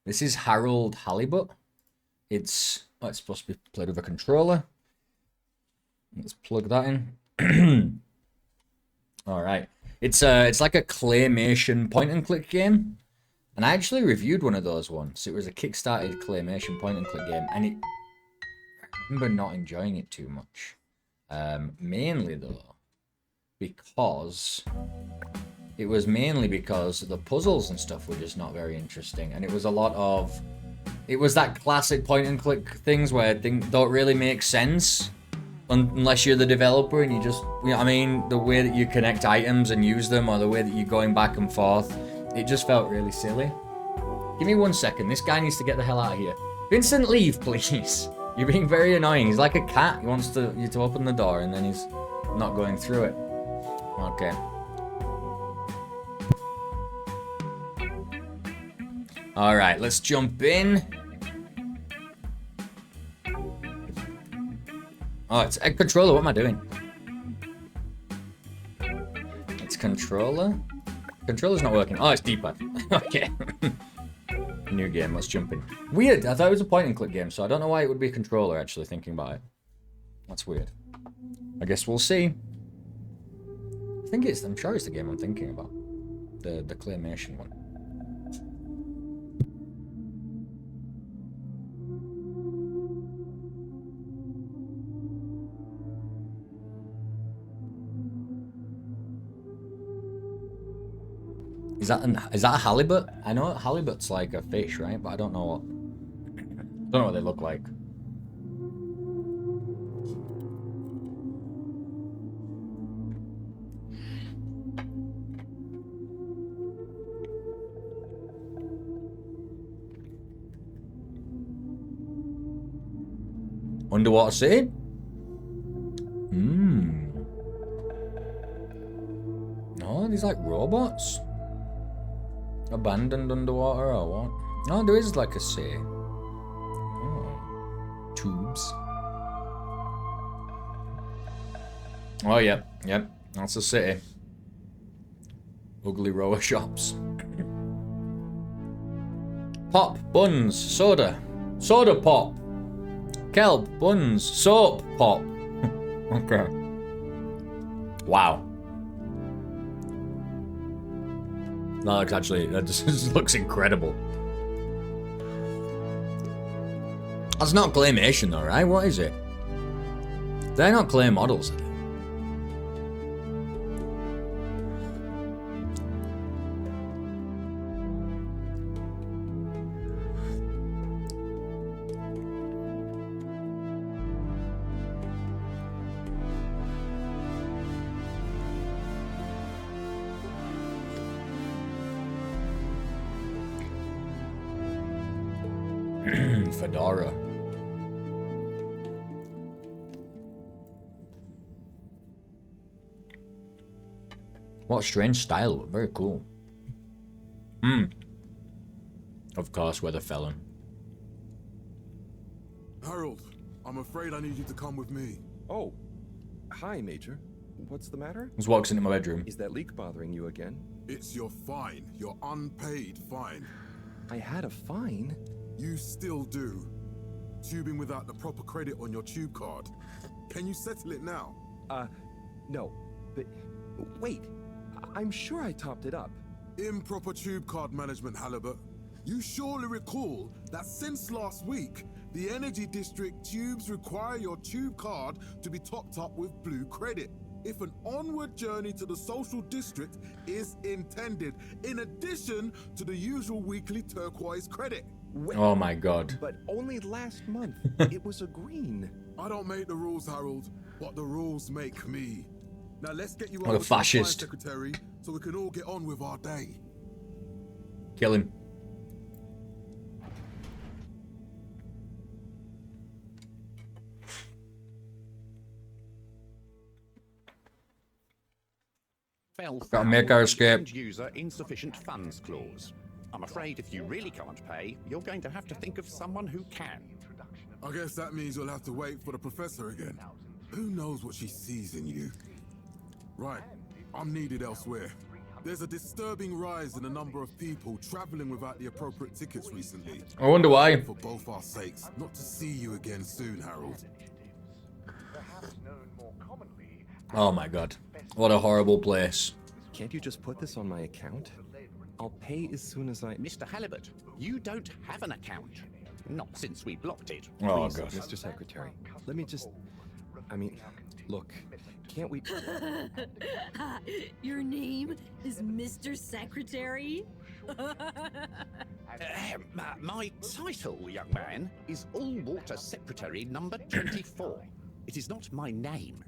This is Halibut. It's supposed to be played with a controller. Let's plug that in. All right. It's like a claymation point and click game. And I actually reviewed one of those once. It was a kickstarted claymation point and click game, and I remember not enjoying it too much. Mainly though, because the puzzles and stuff were just not very interesting, and it was that classic point and click things where things don't really make sense unless you're the developer and you just, you know what I mean, the way that you connect items and use them, or the way that you're going back and forth, it just felt really silly. Give me 1 second. This guy needs to get the hell out of here. Vincent, leave, please. You're being very annoying. He's like a cat. He wants you to open the door, and then he's not going through it. Okay. All right, let's jump in. Oh, it's a controller. What am I doing? It's controller. Controller's not working. Oh, it's D-pad. Okay. New game. Let's jump in. Weird. I thought it was a point and click game, so I don't know why it would be a controller, actually, thinking about it. That's weird. I guess we'll see. I'm sure it's the game I'm thinking about. The claymation one. Is that a halibut? I know halibut's like a fish, right? But I don't know what they look like. Underwater city? No, these like robots. Abandoned underwater or what? No, there is like a city. Oh. Tubes. Oh, yep. That's a city. Ugly row of shops. Pop, buns, soda. Soda pop. Kelp, buns, soap pop. Okay. Wow. That just looks incredible. That's not claymation though, right? What is it? They're not clay models, are they? Fedora. What a strange style, but very cool. Of course, we're the felon. Harold, I'm afraid I need you to come with me. Oh, hi, Major. What's the matter? Just walks into my bedroom. Is that leak bothering you again? It's your fine, your unpaid fine. I had a fine? You still do. Tubing without the proper credit on your tube card. Can you settle it now? No. But wait, I'm sure I topped it up. Improper tube card management, Halibut. You surely recall that since last week, the Energy District tubes require your tube card to be topped up with blue credit if an onward journey to the social district is intended, in addition to the usual weekly turquoise credit. Oh my god. But only last month, it was a green. I don't make the rules, Harold, but the rules make me. Now let's get you What over a to the Prime fascist. Secretary so we can all get on with our day. Kill him. Gotta make our escape. User insufficient funds clause. I'm afraid if you really can't pay, you're going to have to think of someone who can. I guess that means you'll have to wait for the professor again. Who knows what she sees in you? Right, I'm needed elsewhere. There's a disturbing rise in the number of people traveling without the appropriate tickets recently. I wonder why. For both our sakes, not to see you again soon, Harold. Oh my god. What a horrible place. Can't you just put this on my account? I'll pay as soon as I... Mr. Halibut, you don't have an account. Not since we blocked it. Oh Please, god. Mr. Secretary, let me just... I mean, look, can't we... Your name is Mr. Secretary? My title, young man, is All-Water Secretary number 24. It is not my name.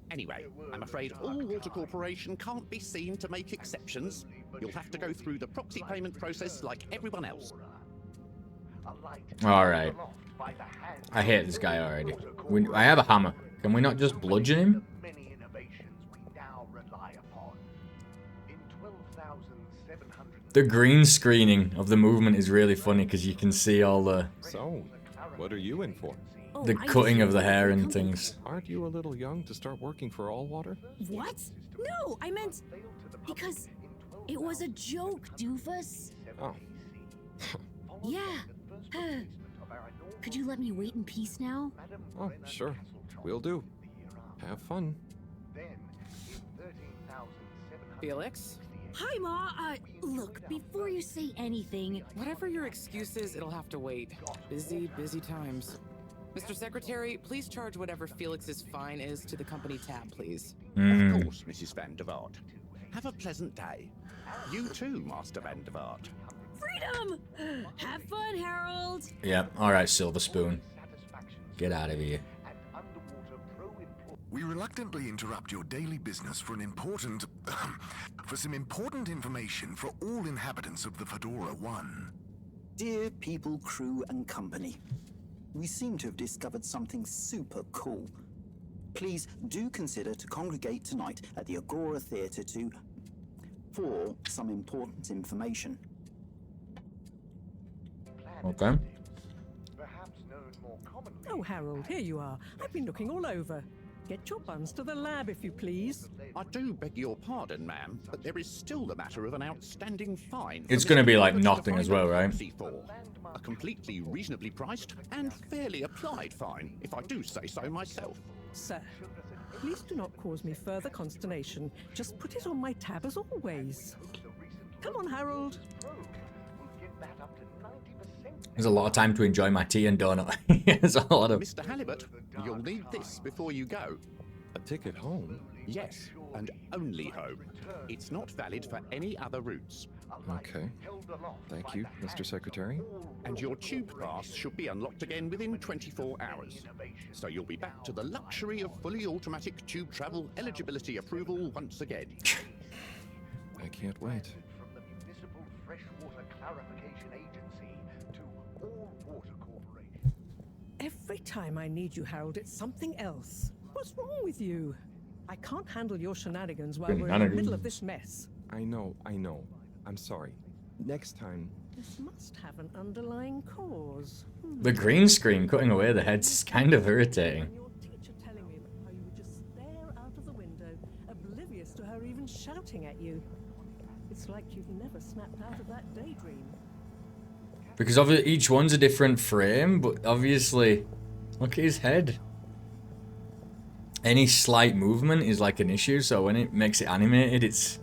Anyway, I'm afraid All-Water Corporation can't be seen to make exceptions. You'll have to go through the proxy payment process like everyone else. Alright. I hate this guy already. I have a hammer. Can we not just bludgeon him? The green screening of the movement is really funny because you can see all the So, what are you in for? the cutting of the hair and things. Aren't you a little young to start working for All Water? What? No, I meant because it was a joke, doofus. Oh, Yeah. Could you let me wait in peace now? oh, sure. Will do. Have fun. Felix? Hi, Ma. Look, before you say anything, Whatever your excuse is, it'll have to wait. Busy, busy times. Mr. Secretary, please charge whatever Felix's fine is to the company tab, please. Of course, Mrs. Van der Vaart. Have a pleasant day. You too, Master Van der Vaart. freedom! Have fun, Harold! Yeah, alright, Silver Spoon. Get out of here. We reluctantly interrupt your daily business for some important information for all inhabitants of the Fedora 1. Dear people, crew, and company, we seem to have discovered something super cool. Please do consider to congregate tonight at the Agora Theatre for some important information. Okay. Oh, Harold, here you are. I've been looking all over. Get your buns to the lab, if you please. I do beg your pardon, ma'am, but there is still the matter of an outstanding fine. It's for gonna Mr. be like Halibut to nothing as find well, a right? proxy for. A completely reasonably priced and fairly applied fine, if I do say so myself. Sir, please do not cause me further consternation. Just put it on my tab as always. Come on, Harold. There's a lot of time to enjoy my tea and donut. There's a lot of... Mr. Halibut, you'll need this before you go. A ticket home? Yes, and only home. It's not valid for any other routes. Okay. Thank you, Mr. Secretary. And your tube pass should be unlocked again within 24 hours. So you'll be back to the luxury of fully automatic tube travel eligibility approval once again. I can't wait. Every time I need you, Harold, it's something else. What's wrong with you? I can't handle your shenanigans while we're in the middle of this mess. I know. I'm sorry. Next time... This must have an underlying cause. The green screen cutting away the heads is kind of irritating. And your teacher telling me how you would just stare out of the window, oblivious to her even shouting at you. It's like you've never snapped out of that daydream. Because each one's a different frame, but obviously, look at his head. Any slight movement is like an issue, so when it makes it animated, it's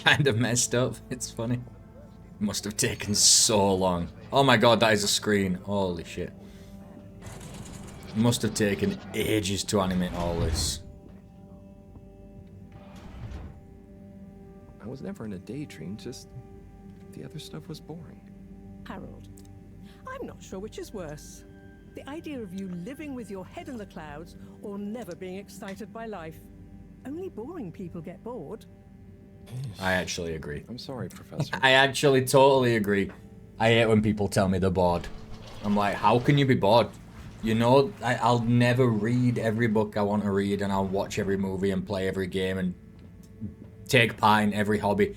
kind of messed up. It's funny. It must have taken so long. Oh my god, that is a screen. Holy shit. It must have taken ages to animate all this. I was never in a daydream, just... the other stuff was boring. Harold, I'm not sure which is worse. The idea of you living with your head in the clouds or never being excited by life. Only boring people get bored. I actually agree. I'm sorry, Professor. I actually totally agree. I hate when people tell me they're bored. I'm like, how can you be bored? You know, I'll never read every book I want to read, and I'll watch every movie and play every game and take part in every hobby.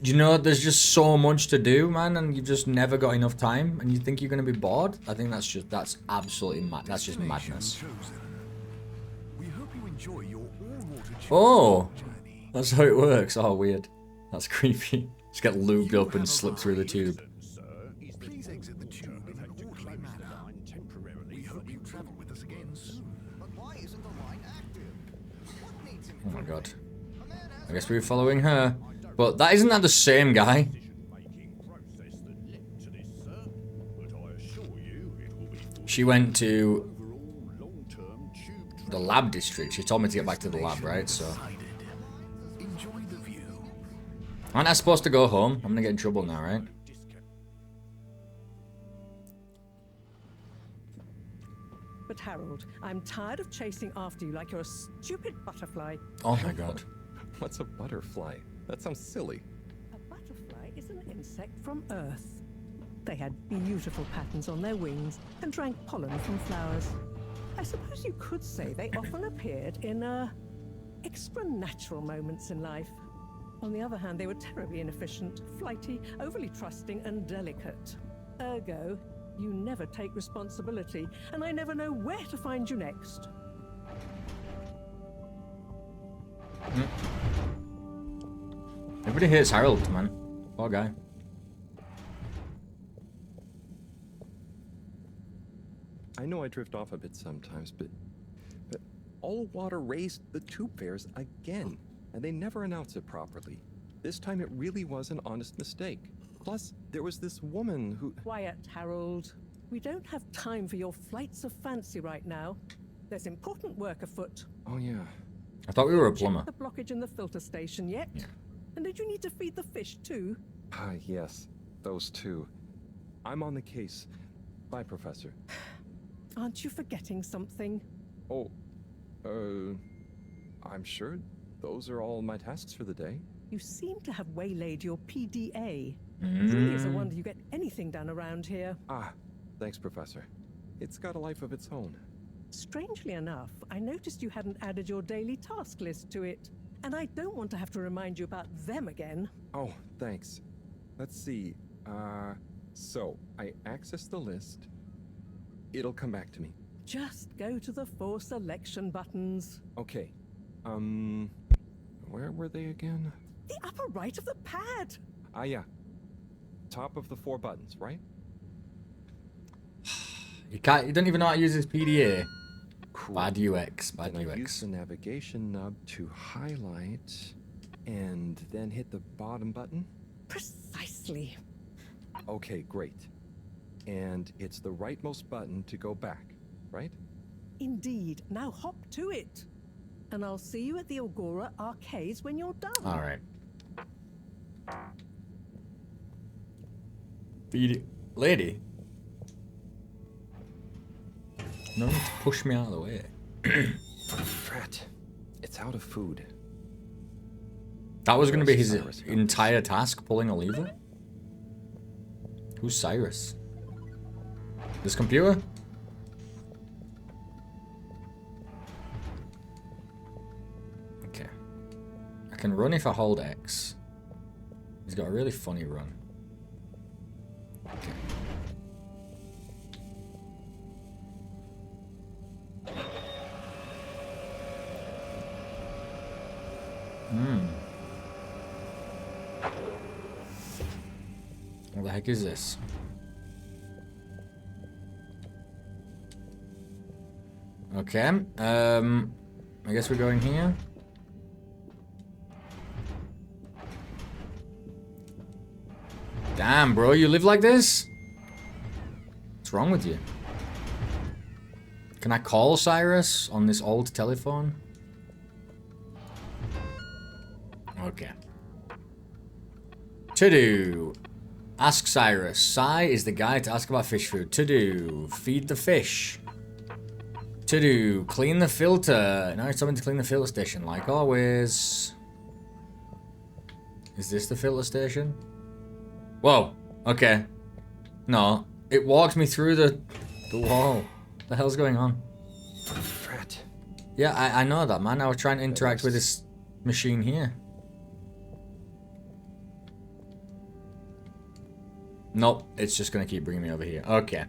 You know, there's just so much to do, man, and you've just never got enough time, and you think you're going to be bored? I think that's absolutely mad. That's just madness. We hope you enjoy your all-water Oh, journey. That's how it works. Oh, weird. That's creepy. Just get lubed up and slip through the tube. Please exit the tube in an orderly manner. We hope you travel with us again soon. Oh my god. I guess we were following her. But that isn't that the same guy? She went to the lab district. She told me to get back to the lab, right? So Enjoy the view. aren't I supposed to go home? I'm gonna get in trouble now, right? But Harold, I'm tired of chasing after you like you're a stupid butterfly. Oh my god. What's a butterfly? That sounds silly. A butterfly is an insect from Earth. They had beautiful patterns on their wings and drank pollen from flowers. I suppose you could say they often appeared in, extra natural moments in life. On the other hand, they were terribly inefficient, flighty, overly trusting, and delicate. Ergo, you never take responsibility, and I never know where to find you next. Everybody hates Harold, man. Poor guy. I know I drift off a bit sometimes, but all water raised the tube fares again, and they never announce it properly. This time it really was an honest mistake. Plus, there was this woman who... Quiet, Harold. We don't have time for your flights of fancy right now. There's important work afoot. Oh yeah. I thought we were a Check plumber. the blockage in the filter station yet? Yeah. And did you need to feed the fish too? Ah, yes. Those two. I'm on the case. Bye, Professor. Aren't you forgetting something? Oh, I'm sure those are all my tasks for the day. You seem to have waylaid your PDA. It really is a wonder you get anything done around here. Ah, thanks, Professor. It's got a life of its own. Strangely enough, I noticed you hadn't added your daily task list to it. And I don't want to have to remind you about them again. Oh, thanks. Let's see. So I access the list. It'll come back to me. Just go to the 4 selection buttons. Okay. Where were they again? The upper right of the pad. Ah, yeah. Top of the 4 buttons, right? You can't. You don't even know how to use this PDA. Cool. Bad UX. Bad Then I use UX. the navigation nub to highlight, and then hit the bottom button. Precisely. Okay, great. And it's the rightmost button to go back, right? Indeed. Now hop to it. And I'll see you at the Agora arcades when you're done. All right. Feed lady. No need to push me out of the way. Fret. It's out of food. That was going to be his Cyrus goes. entire task, pulling a lever? Who's Cyrus? This computer? Okay. I can run if I hold X. He's got a really funny run. Okay. What the heck is this? Okay, I guess we're going here. Damn, bro, you live like this? What's wrong with you? Can I call Cyrus on this old telephone? Okay. To do. Ask Cyrus. Cy is the guy to ask about fish food. To do. Feed the fish. To do. Clean the filter. Now it's something to clean the filter station, like always. Is this the filter station? Whoa. Okay. No. It walked me through the wall. What the hell's going on? Fret. Yeah, I know that, man. I was trying to interact with this machine here. Nope, it's just gonna keep bringing me over here. Okay.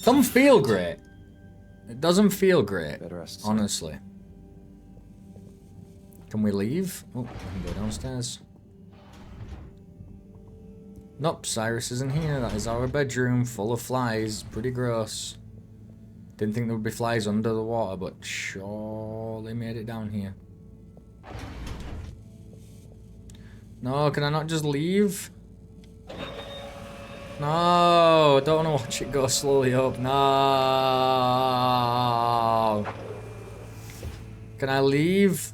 Doesn't feel great. It doesn't feel great, Better ask. honestly. Can we leave? Oh, we can go downstairs. Nope, Cyrus isn't here. That is our bedroom, full of flies. Pretty gross. Didn't think there would be flies under the water, but sure they made it down here. No, can I not just leave? No, don't want to watch it go slowly up. No. Can I leave?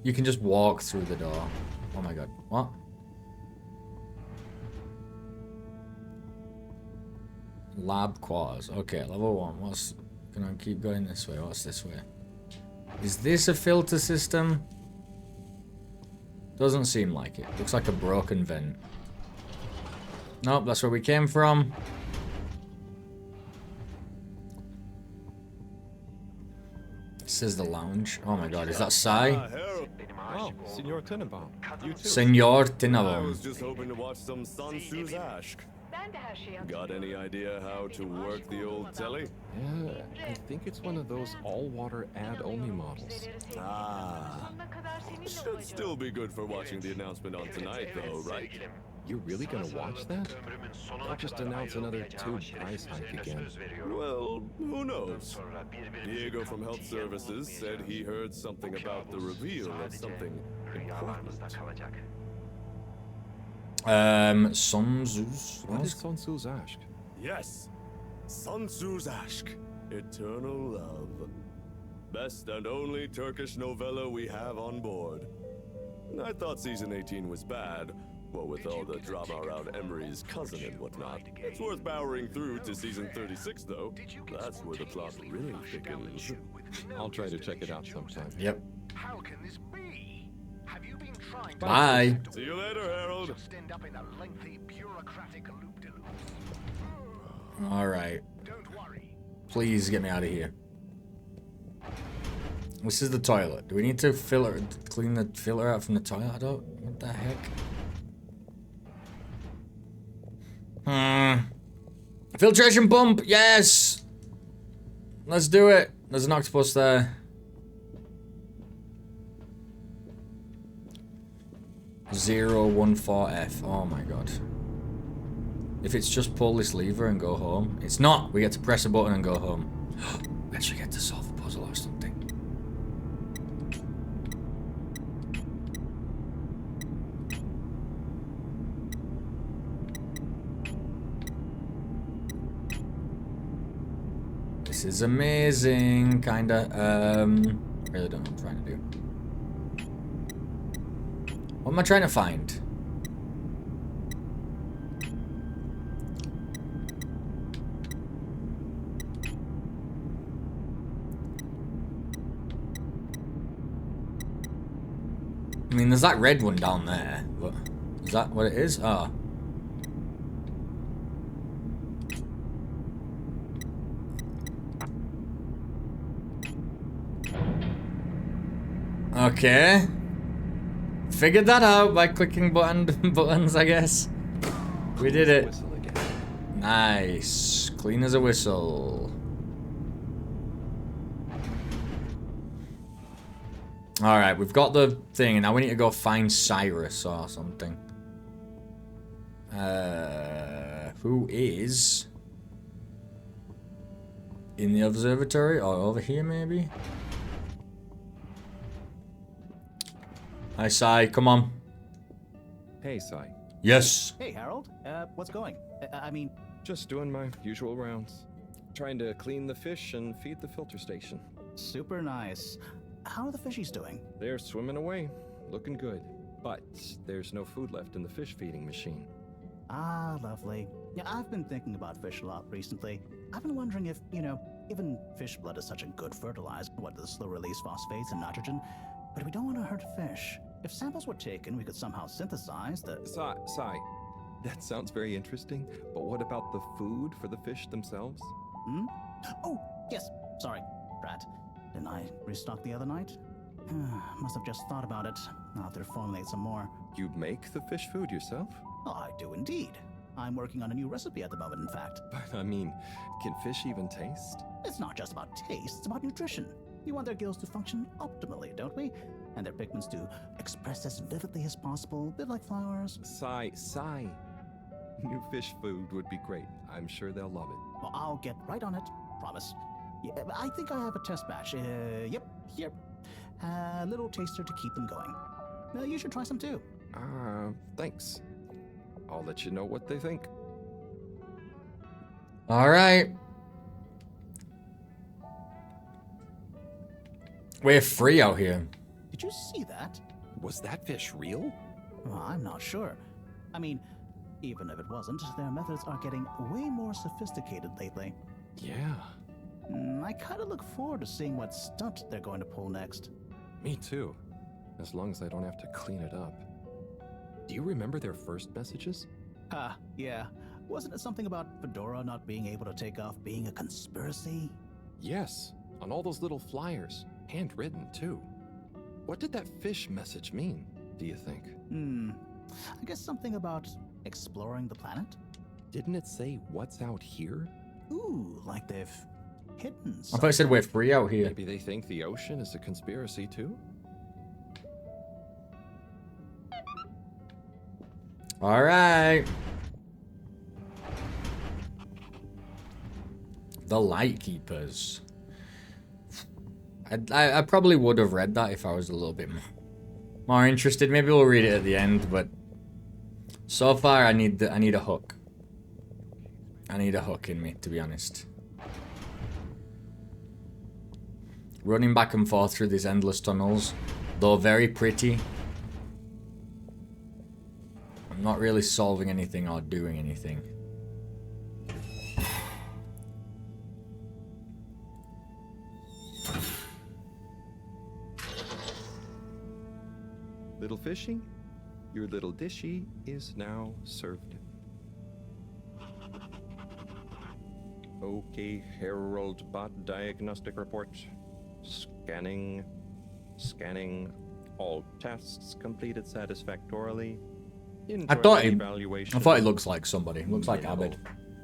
You can just walk through the door. Oh my god. What? Lab quarters. Okay, level 1. What's... Can I keep going this way? What's this way? Is this a filter system? Doesn't seem like it. Looks like a broken vent. Nope, that's where we came from. This is the lounge. Oh my god, is that Sai? Oh, Senor Tenenbaum. You too. Senor I Tinnabaum. was just hoping to watch some Sun Tzu's Ash. Got any idea how to work the old telly? Yeah, I think it's one of those all-water ad-only models. Ah. Should still be good for watching the announcement on tonight, though, right? You're really gonna watch that? I'll just announce another tube price hike again. Well, who knows? Diego from Health Services said he heard something about the reveal of something important. Sun Tzu's. What is Sun Tzu's Ash? Yes, Sun Tzu's Ash, Eternal Love. Best and only Turkish novella we have on board. I thought season 18 was bad, what with all the drama around Emery's cousin and whatnot. It's worth powering through to season 36, though. That's where the plot really thickens. I'll try to check it out sometime. Yep. How can this be? Have you been trying Bye. See you later, Harold. Just end up in a lengthy bureaucratic loop-de-loop? Alright. Don't worry. Please get me out of here. This is the toilet. Do we need to clean the filter out from the toilet? I don't... What the heck? Filtration pump! Yes! Let's do it. There's an octopus there. 014F. Oh my god. If it's just pull this lever and go home. It's not! We get to press a button and go home. We actually get to solve a puzzle or something. This is amazing, kinda. Really don't know what I'm trying to do. What am I trying to find? I mean, there's that red one down there, but is that what it is? Oh. Okay. Figured that out by clicking buttons, I guess. We did it. Nice. Clean as a whistle. Alright, we've got the thing, and now we need to go find Cyrus or something. Who is in the observatory or over here maybe? Hi, Sai. Come on. Hey, Sai. Yes. Hey, Harold. What's going? I mean... Just doing my usual rounds. Trying to clean the fish and feed the filter station. Super nice. How are the fishies doing? They're swimming away. Looking good. But there's no food left in the fish feeding machine. Ah, lovely. Yeah, I've been thinking about fish a lot recently. I've been wondering if, you know, given fish blood is such a good fertilizer, what the slow-release phosphates and nitrogen, but we don't want to hurt fish. If samples were taken, we could somehow synthesize the... Sai, that sounds very interesting, but what about the food for the fish themselves? Hmm? Oh, yes. Sorry, Brad. Didn't I restock the other night? Must have just thought about it. I'll have to formulate some more. You make the fish food yourself? Oh, I do indeed. I'm working on a new recipe at the moment, in fact. But, I mean, can fish even taste? It's not just about taste, it's about nutrition. We want their gills to function optimally, don't we? and their pigments to express as vividly as possible, a bit like flowers. Sigh. New fish food would be great. I'm sure they'll love it. Well, I'll get right on it, promise. Yeah, I think I have a test batch. Yep, here. A little taster to keep them going. You should try some too. Thanks. I'll let you know what they think. All right. We're free out here. Did you see that? Was that fish real? Well, I'm not sure. I mean, even if it wasn't, their methods are getting way more sophisticated lately. Yeah. I kind of look forward to seeing what stunt they're going to pull next. Me too. As long as I don't have to clean it up. Do you remember their first messages? Yeah. Wasn't it something about Fedora not being able to take off being a conspiracy? Yes, on all those little flyers. Handwritten, too. What did that fish message mean, do you think? I guess something about exploring the planet? Didn't it say what's out here? Ooh, like they've hidden I thought it said we're free out here. Maybe they think the ocean is a conspiracy, too? All right. The Lightkeepers. I probably would have read that if I was a little bit more interested. Maybe we'll read it at the end, but so far I need a hook. I need a hook in me, to be honest. Running back and forth through these endless tunnels, though very pretty, I'm not really solving anything or doing anything. Little fishy, your little dishy is now served. Okay, Herald Bot diagnostic report. Scanning. All tests completed satisfactorily. I thought evaluation. it looks like somebody. It looks like Abed.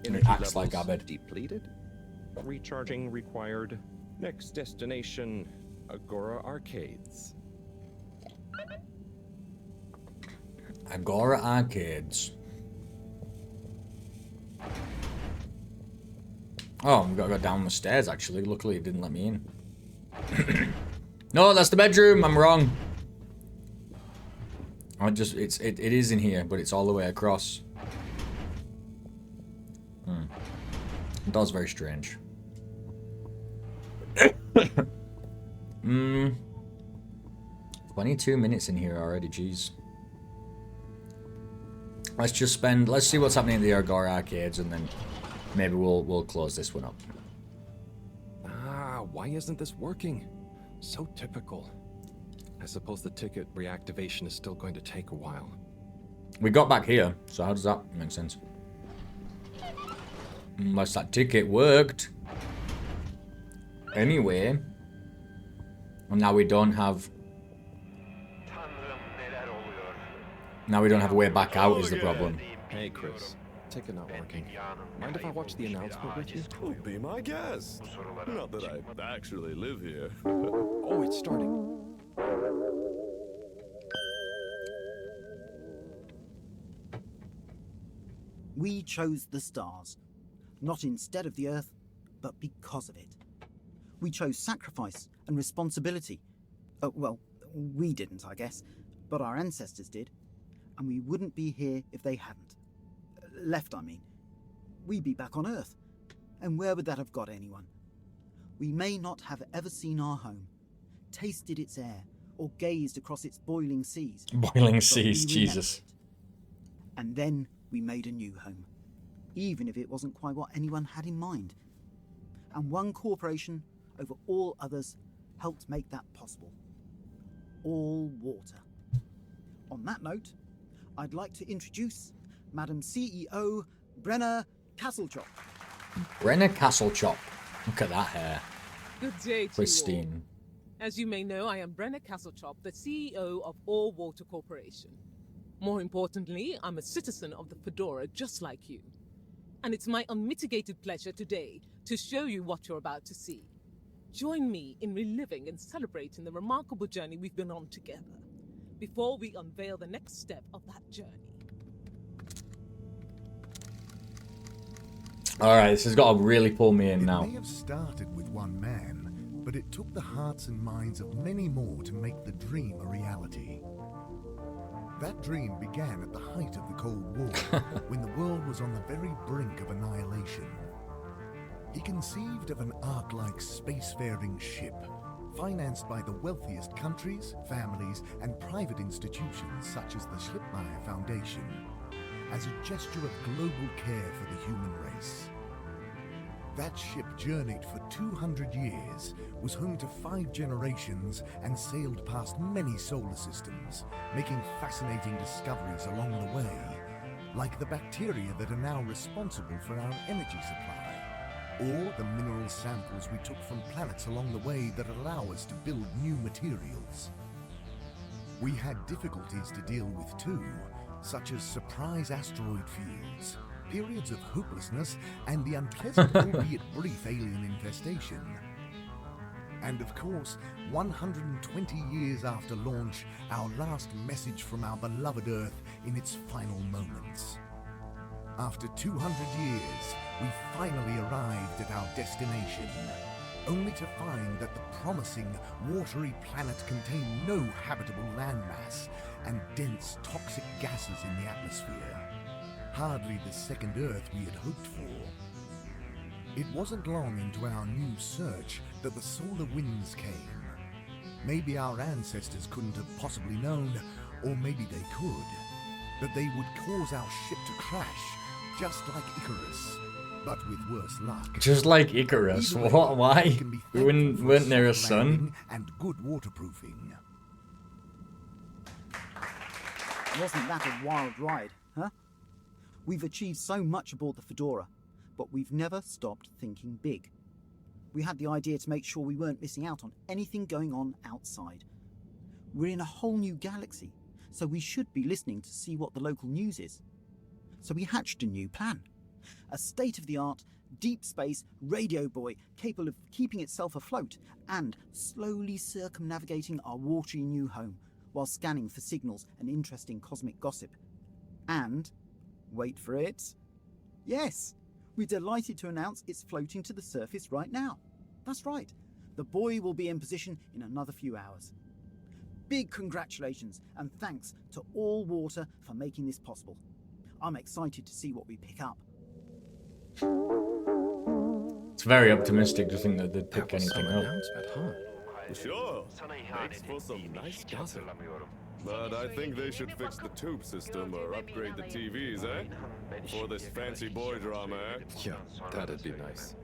And it acts like Abed. Depleted. Recharging required. Next destination, Agora Arcades. Agora Arcades. Oh, I've got to go down the stairs, actually. Luckily, it didn't let me in. No, that's the bedroom. I'm wrong. It is in here, but it's all the way across. That was very strange. 22 minutes in here already, jeez. Let's see what's happening in the Agora Arcades, and then maybe we'll close this one up. Why isn't this working? So typical. I suppose the ticket reactivation is still going to take a while. We got back here, so how does that make sense? Unless that ticket worked. Anyway. And now we don't have... Now we don't have a way back out is the problem. Hey, Chris. Ticket not working. Mind if I watch the announcement with you? Oh, be my guest. Not that I actually live here. Oh, it's starting. We chose the stars, not instead of the Earth, but because of it. We chose sacrifice and responsibility. Well, we didn't, I guess, but our ancestors did, and we wouldn't be here if they hadn't. Left, I mean. We'd be back on Earth, and where would that have got anyone? We may not have ever seen our home, tasted its air, or gazed across its boiling seas. Boiling seas, Jesus. And then we made a new home, even if it wasn't quite what anyone had in mind. And one corporation over all others helped make that possible. All water. On that note, I'd like to introduce Madam CEO Brenna Castlechop. Brenna Castlechop. Look at that hair. Good day to Pristine. you all. As you may know, I am Brenna Castlechop, the CEO of All Water Corporation. More importantly, I'm a citizen of the Fedora just like you. And it's my unmitigated pleasure today to show you what you're about to see. Join me in reliving and celebrating the remarkable journey we've been on together, before we unveil the next step of that journey. Alright, this has got to really pull me in now. It may have started with one man, but it took the hearts and minds of many more to make the dream a reality. That dream began at the height of the Cold War, when the world was on the very brink of annihilation. He conceived of an Ark-like spacefaring ship, financed by the wealthiest countries, families, and private institutions such as the Schlipmeyer Foundation, as a gesture of global care for the human race. That ship journeyed for 200 years, was home to 5 generations, and sailed past many solar systems, making fascinating discoveries along the way, like the bacteria that are now responsible for our energy supply, or the mineral samples we took from planets along the way that allow us to build new materials. We had difficulties to deal with too, such as surprise asteroid fields, periods of hopelessness, and the unpleasant, albeit brief, alien infestation. And of course, 120 years after launch, our last message from our beloved Earth in its final moments. After 200 years, we finally arrived at our destination, only to find that the promising, watery planet contained no habitable landmass and dense, toxic gases in the atmosphere. Hardly the second Earth we had hoped for. It wasn't long into our new search that the solar winds came. Maybe our ancestors couldn't have possibly known, or maybe they could, that they would cause our ship to crash, just like Icarus, but with worse luck. Just like Icarus? Either way, What? Why? we can be We thankful for weren't there a soft sun? landing and good waterproofing. Wasn't that a wild ride, huh? We've achieved so much aboard the Fedora, but we've never stopped thinking big. We had the idea to make sure we weren't missing out on anything going on outside. We're in a whole new galaxy, so we should be listening to see what the local news is. So we hatched a new plan. A state-of-the-art, deep space radio buoy capable of keeping itself afloat and slowly circumnavigating our watery new home while scanning for signals and interesting cosmic gossip. And, wait for it, yes, we're delighted to announce it's floating to the surface right now. That's right, the buoy will be in position in another few hours. Big congratulations and thanks to All Water for making this possible. I'm excited to see what we pick up. It's very optimistic to think that they'd pick That was anything some up. announcement, huh? Sure, makes for some nice gossip. But I think they should fix the tube system or upgrade the TVs, eh? For this fancy boy drama, eh? Yeah, that'd be nice.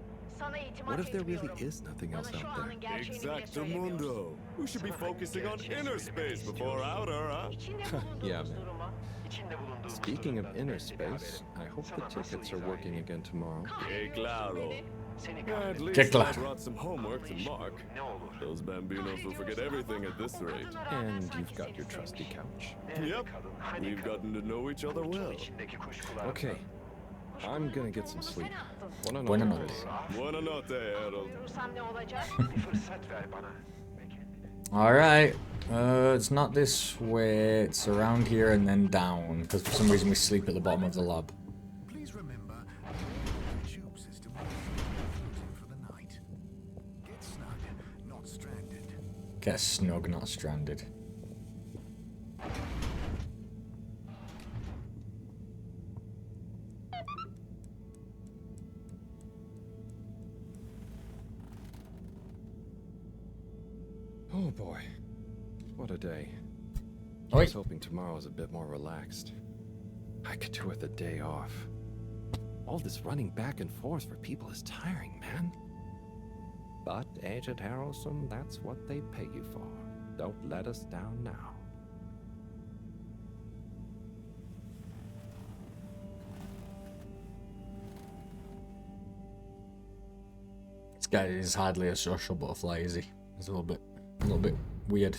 What if there really is nothing else out there? Exactamundo. We should be focusing on inner space before outer, huh? Yeah, man. Speaking of inner space, I hope the tickets are working again tomorrow. Que claro. At least Que I claro. brought some homework to mark. Those bambinos will forget everything at this rate. And you've got your trusty couch. Yep, we've gotten to know each other well. Okay, I'm gonna get some sleep. Buona notte. Buonanotte, Harold. Alright. It's not this way. It's around here and then down. Because for some reason we sleep at the bottom of the lab. Please remember, the tube system will be floating for the night. Get snug, not stranded. Get snug, not stranded. Oh boy, what a day. I Oi. was hoping tomorrow was a bit more relaxed. I could do with a day off. All this running back and forth for people is tiring, man. But, Agent Harrelson, that's what they pay you for. Don't let us down now. This guy is hardly a social butterfly, is he? He's a little bit weird.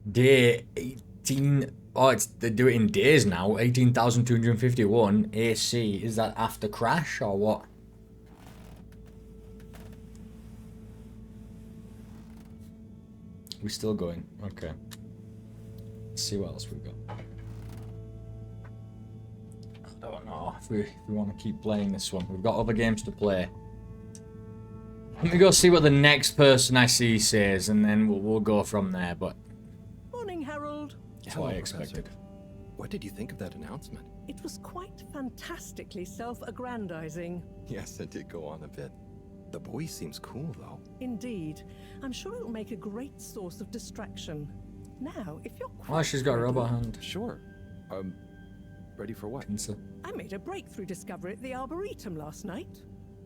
Day 18. Oh, they do it in days now. 18,251 AC. Is that after crash or what? We still going? Okay. Let's see what else we've got. I don't know if we want to keep playing this one. We've got other games to play. Let me go see what the next person I see says, and then we'll go from there. But Morning, Harold. that's what I expected. What did you think of that announcement? It was quite fantastically self-aggrandizing. Yes, it did go on a bit. The boy seems cool, though. Indeed. I'm sure it'll make a great source of distraction. Now, if you're Oh, quite she's got a ready, robot hand. Sure. Ready for what? I made a breakthrough discovery at the Arboretum last night.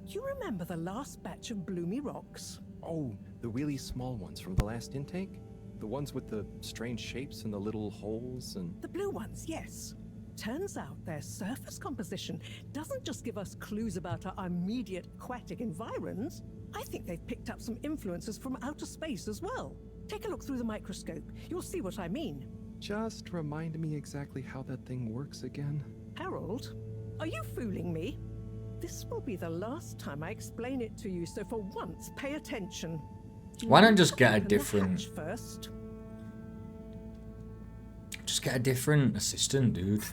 Do you remember the last batch of bloomy rocks? Oh, the really small ones from the last intake? The ones with the strange shapes and the little holes and... The blue ones, yes. Turns out their surface composition doesn't just give us clues about our immediate aquatic environs. I think they've picked up some influences from outer space as well. Take a look through the microscope. You'll see what I mean. Just remind me exactly how that thing works again. Harold, are you fooling me? This will be the last time I explain it to you, so for once, pay attention. Why not just get a different... First. Just get a different assistant, dude.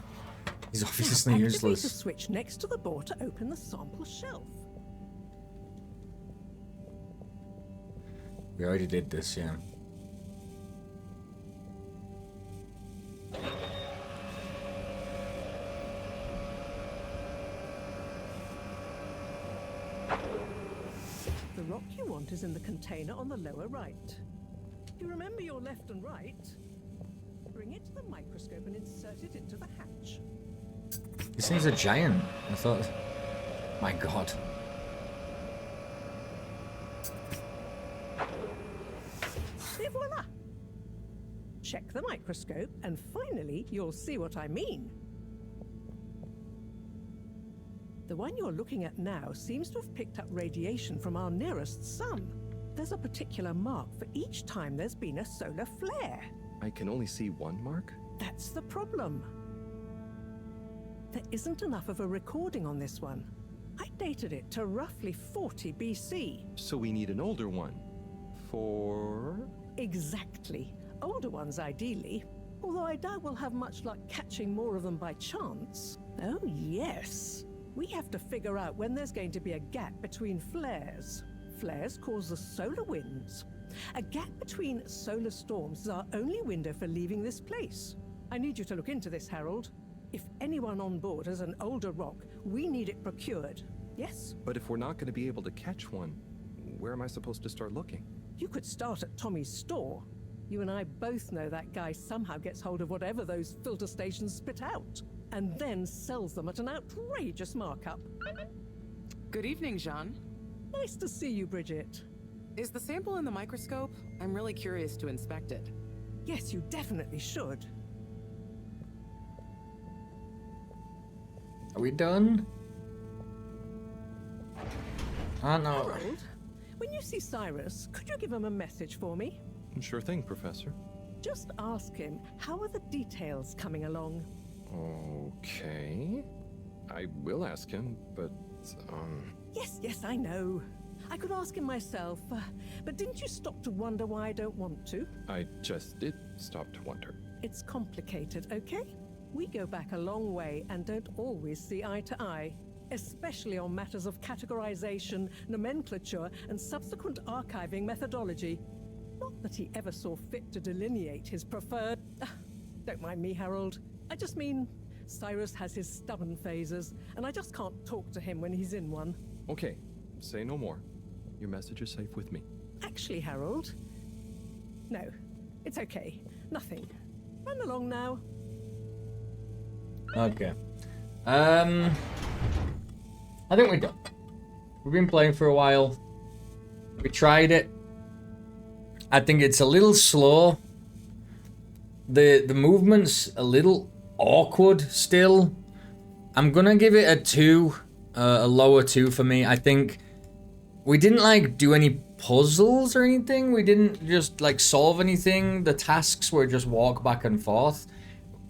He's obviously Activate useless. the switch next to the board to open the sample shelf. We already did this, yeah. The rock you want is in the container on the lower right. You remember your left and right? Bring it to the microscope and insert it into the hatch. This thing's a giant. I thought... My god. Et voila! Check the microscope and finally you'll see what I mean. The one you're looking at now seems to have picked up radiation from our nearest sun. There's a particular mark for each time there's been a solar flare. I can only see one mark? That's the problem. There isn't enough of a recording on this one. I dated it to roughly 40 BC. So we need an older one. For... Exactly. Older ones, ideally. Although I doubt we'll have much luck catching more of them by chance. Oh, yes. We have to figure out when there's going to be a gap between flares. Flares cause the solar winds. A gap between solar storms is our only window for leaving this place. I need you to look into this, Harold. If anyone on board has an older rock, we need it procured. Yes? But if we're not going to be able to catch one, where am I supposed to start looking? You could start at Tommy's store. You and I both know that guy somehow gets hold of whatever those filter stations spit out, and then sells them at an outrageous markup. Good evening, Jean. Nice to see you, Bridget. Is the sample in the microscope? I'm really curious to inspect it. Yes, you definitely should. Are we done? I don't know. Harold, when you see Cyrus, could you give him a message for me? Sure thing, Professor. Just ask him, how are the details coming along? Okay. I will ask him, but, Yes, I know. I could ask him myself, but didn't you stop to wonder why I don't want to? I just did stop to wonder. It's complicated, okay? We go back a long way and don't always see eye to eye, especially on matters of categorization, nomenclature, and subsequent archiving methodology. Not that he ever saw fit to delineate his preferred... Don't mind me, Harold. I just mean, Cyrus has his stubborn phases, and I just can't talk to him when he's in one. Okay, say no more. Your message is safe with me. Actually, Harold... No, it's okay. Nothing. Run along now. Okay. I think we're done. We've been playing for a while. We tried it. I think it's a little slow. The movement's a little awkward still. I'm gonna give it a 2. A lower 2 for me. I think we didn't like do any puzzles or anything. We didn't just like solve anything. The tasks were just walk back and forth.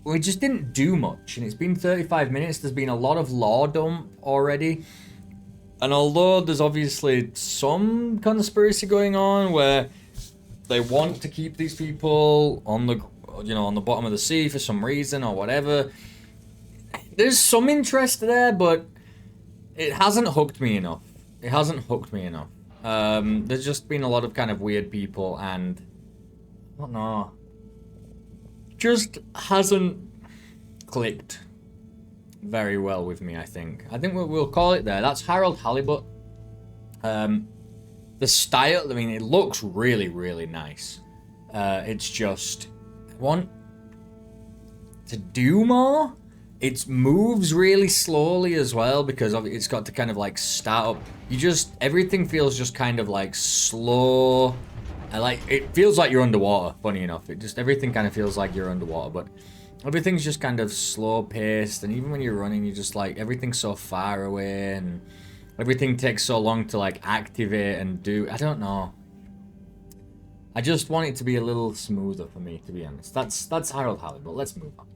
We just didn't do much, and it's been 35 minutes. There's been a lot of lore dump already. And although there's obviously some conspiracy going on where they want to keep these people on the, on the bottom of the sea for some reason or whatever. There's some interest there, but it hasn't hooked me enough. It hasn't hooked me enough. There's just been a lot of kind of weird people, and I don't know, just hasn't clicked very well with me. I think we'll call it there. That's Harold Halibut. The style, I mean, it looks really, really nice. It's just, I want to do more. It moves really slowly as well, because it's got to kind of like start up. Everything feels just kind of like slow. It feels like you're underwater, funny enough. Everything kind of feels like you're underwater, but everything's just kind of slow paced. And even when you're running, you're just like, everything's so far away, and everything takes so long to like activate and do. I don't know. I just want it to be a little smoother for me, to be honest. That's Harold Halibut. Let's move on.